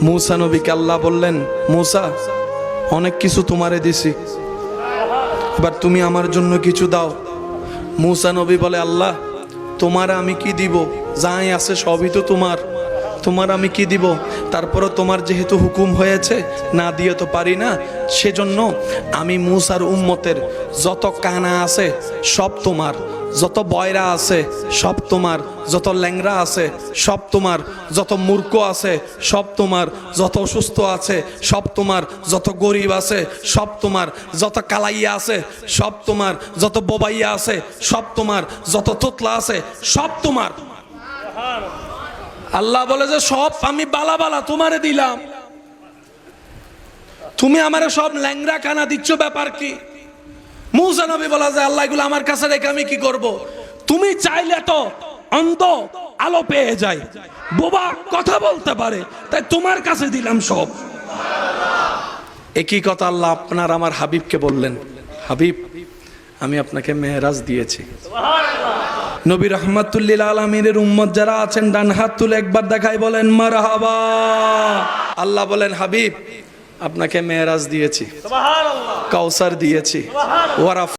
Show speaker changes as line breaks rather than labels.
मूसा नबीকে আল্লাহ বললেন, मूसा অনেক কিছু তোমারে দিছি, এবার তুমি আমার জন্য কিছু দাও। मूसा নবী বলে, আল্লাহ তোমার আমি কি দিব, যাই আছে সবই তো তোমার, তোমার আমি কি দিব? তারপরে তোমার যেহেতু হুকুম হয়েছে, না দিয়ে তো পারি না, সেজন্য আমি मूसाর উম্মতের যত কানা আছে সব তোমার, যত বয়রা আছে সব তোমার, যত ল্যাংরা আছে সব তোমার, যত মূর্খ আছে সব তোমার, যত অসুস্থ আছে সব তোমার, যত গরিব আছে সব তোমার, যত কালাইয়া আছে সব তোমার, যত বোবাইয়া আছে সব তোমার, যত তোতলা আছে সব তোমার। আল্লাহ বলে যে সব আমি বালা বালা তোমারে দিলাম, তুমি আমারে সব ল্যাংরা কানা দিচ্ছ, ব্যাপার কি? मूसा নবী বলা যে আল্লাহ এগুলো আমার কাছে রেখে আমি কি করব? তুমি চাইলে তো অন্ধ আলো পেয়ে যায়, বোবা কথা বলতে পারে, তাই তোমার কাছে দিলাম সব। একই কথা আল্লাহ আপনার আমার হাবিবকে বললেন, হাবিব আমি আপনাকে মেরাজ দিয়েছি। নবী রাহমাতুল লিল আলামিনের উম্মত যারা আছেন ডান হাত তুলে একবার দেখাই বলেন মারহাবা। আল্লাহ বলেন, হাবিব আপনাকে মেরাজ দিয়েছি, সুবহানাল্লাহ, কাউসার দিয়েছি, ওয়ারাফ